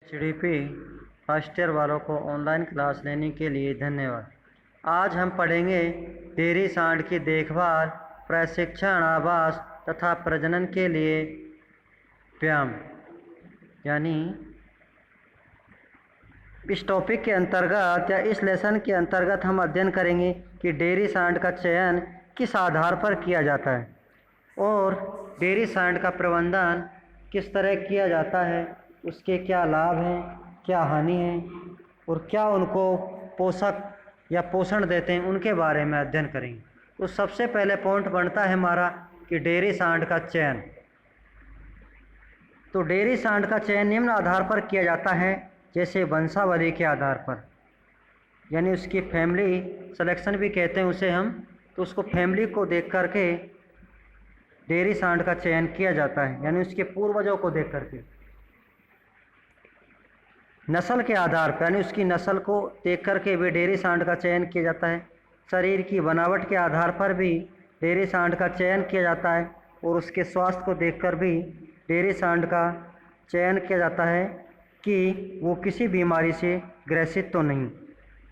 HDP first year वालों को online class लेने के लिए धन्यवाद। आज हम पढ़ेंगे डेयरी सांड की देखभाल, प्रशिक्षण, आवास तथा प्रजनन के लिए व्यायाम। यानी इस टॉपिक के अंतर्गत या इस लेसन के अंतर्गत हम अध्ययन करेंगे कि डेयरी सांड का चयन किस आधार पर किया जाता है और डेयरी सांड का प्रबंधन किस तरह किया जाता है, उसके क्या लाभ हैं, क्या हानि है और क्या उनको पोषक या पोषण देते हैं, उनके बारे में अध्ययन करेंगे। तो सबसे पहले पॉइंट बनता है हमारा कि डेयरी सांड का चयन। तो डेयरी सांड का चयन निम्न आधार पर किया जाता है, जैसे वंशावली के आधार पर, यानी उसकी फैमिली सिलेक्शन भी कहते हैं उसे हम। तो उसको फैमिली को देख करके डेयरी सांड का चयन किया जाता है, यानी उसके पूर्वजों को देख करके। नस्ल के आधार पर, यानी उसकी नस्ल को देख करके भी डेयरी सांड का चयन किया जाता है। शरीर की बनावट के आधार पर भी डेयरी सांड का चयन किया जाता है और उसके स्वास्थ्य को देखकर भी डेयरी सांड का चयन किया जाता है कि वो किसी बीमारी से ग्रसित तो नहीं।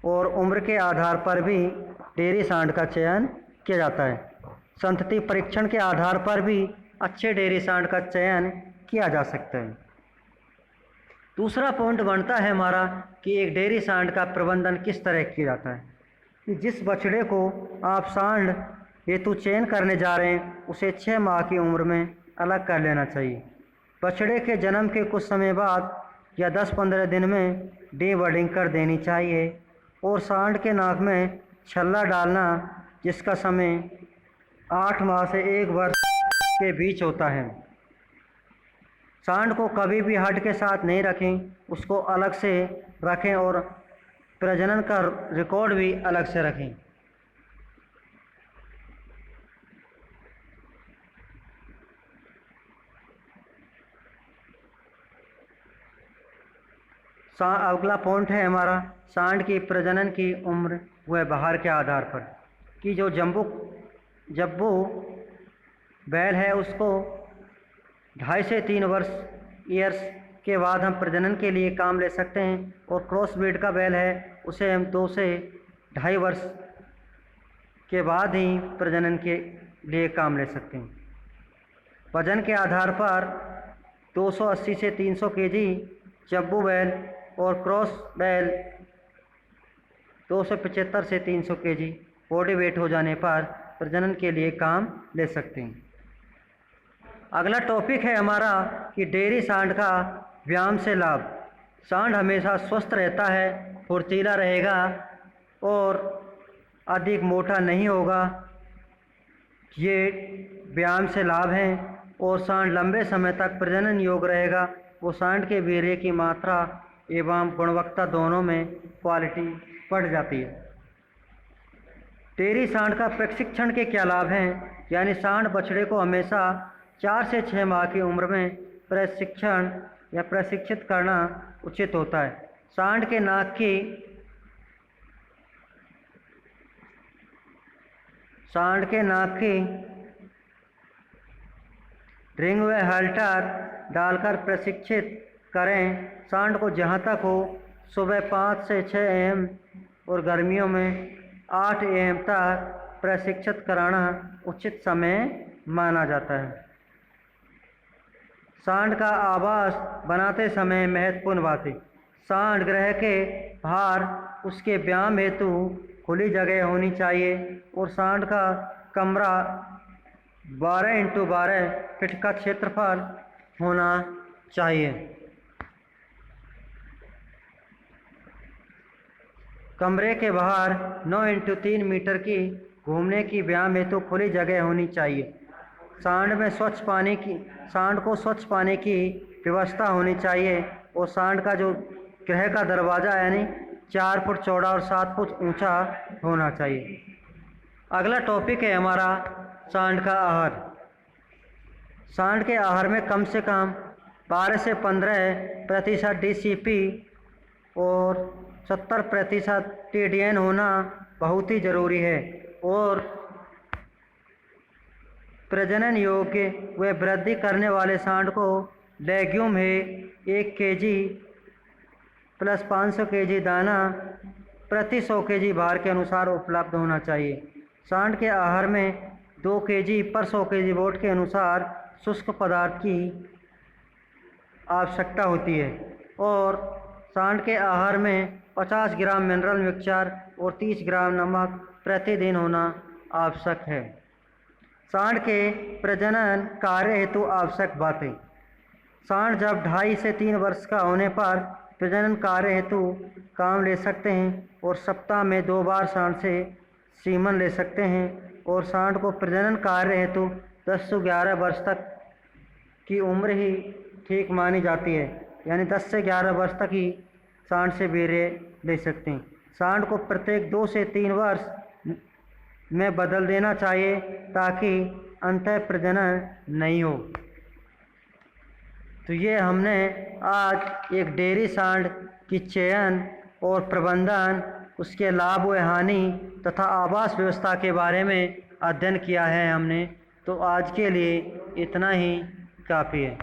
और उम्र के आधार पर भी डेयरी सांड का चयन किया जाता है। संतति परीक्षण के आधार पर भी अच्छे डेयरी सांड का चयन किया जा सकता है। दूसरा पॉइंट बनता है हमारा कि एक डेयरी सांड का प्रबंधन किस तरह किया जाता है। कि जिस बछड़े को आप सांड हेतु चयन करने जा रहे हैं उसे 6 माह की उम्र में अलग कर लेना चाहिए। बछड़े के जन्म के कुछ समय बाद या 10-15 दिन में डी बर्डिंग कर देनी चाहिए और सांड के नाक में छल्ला डालना, जिसका समय 8 माह से 1 वर्ष के बीच होता है। सांड को कभी भी हड के साथ नहीं रखें, उसको अलग से रखें और प्रजनन का रिकॉर्ड भी अलग से रखें। अगला पॉइंट है हमारा सांड की प्रजनन की उम्र व बाहर के आधार पर। कि जो जब्बू बैल है उसको 2.5 से 3 ईयर्स के बाद हम प्रजनन के लिए काम ले सकते हैं और क्रॉस ब्रीड का बैल है उसे हम 2 से 2.5 वर्ष के बाद ही प्रजनन के लिए काम ले सकते हैं। वजन के आधार पर 280 से 300 केजी जब्बू बैल और क्रॉस बैल 275 से 300 केजी बॉडी वेट हो जाने पर प्रजनन के लिए काम ले सकते हैं। अगला टॉपिक है हमारा कि डेयरी सांड का व्यायाम से लाभ। सांड हमेशा स्वस्थ रहता है, फुर्तीला रहेगा और अधिक मोटा नहीं होगा। ये व्यायाम से लाभ हैं और सांड लंबे समय तक प्रजनन योग्य रहेगा। वो सांड के वीर्य की मात्रा एवं गुणवत्ता दोनों में क्वालिटी बढ़ जाती है। डेयरी सांड का प्रशिक्षण के क्या लाभ हैं, यानी सांड बछड़े को हमेशा 4 से 6 माह की उम्र में प्रशिक्षण या प्रशिक्षित करना उचित होता है। सांड के नाक की रिंग व हल्टर डालकर प्रशिक्षित करें। सांड को जहाँ तक हो सुबह 5 से 6 AM और गर्मियों में 8 AM तक प्रशिक्षित कराना उचित समय माना जाता है। सांड का आवास बनाते समय महत्वपूर्ण बातें। सांड गृह के बाहर उसके व्यायाम हेतु खुली जगह होनी चाहिए और सांड का कमरा 12x12 फीट का क्षेत्रफल होना चाहिए। कमरे के बाहर 9x3 मीटर की घूमने की व्यायाम हेतु खुली जगह होनी चाहिए। सांड को स्वच्छ पानी की व्यवस्था होनी चाहिए और सांड का जो गृह का दरवाज़ा यानी 4 फुट चौड़ा और 7 फुट ऊंचा होना चाहिए। अगला टॉपिक है हमारा सांड का आहार। सांड के आहार में कम से कम 12 से 15% DCP और 70% TDN होना बहुत ही ज़रूरी है। और प्रजनन योग्य व वृद्धि करने वाले सांड को लेग्यूम है 1 kg प्लस 500 केजी दाना प्रति 100 केजी भार के अनुसार उपलब्ध होना चाहिए। सांड के आहार में 2 केजी पर 100 केजी वोट के अनुसार शुष्क पदार्थ की आवश्यकता होती है और सांड के आहार में 50 ग्राम मिनरल मिक्सचर और 30 ग्राम नमक प्रतिदिन होना आवश्यक है। सांड के प्रजनन कार्य हेतु आवश्यक बातें। सांड जब 2.5 से 3 वर्ष का होने पर प्रजनन कार्य हेतु काम ले सकते हैं और सप्ताह में 2 बार सांड से सीमन ले सकते हैं और सांड को प्रजनन कार्य हेतु 10 से 11 वर्ष तक की उम्र ही ठीक मानी जाती है, यानी 10 से 11 वर्ष तक ही सांड से वीर्य ले सकते हैं। सांड को प्रत्येक 2 से 3 वर्ष में बदल देना चाहिए ताकि अंतः प्रजनन नहीं हो। तो ये हमने आज एक डेयरी सांड की चयन और प्रबंधन, उसके लाभ व हानि तथा आवास व्यवस्था के बारे में अध्ययन किया है हमने। तो आज के लिए इतना ही काफ़ी है।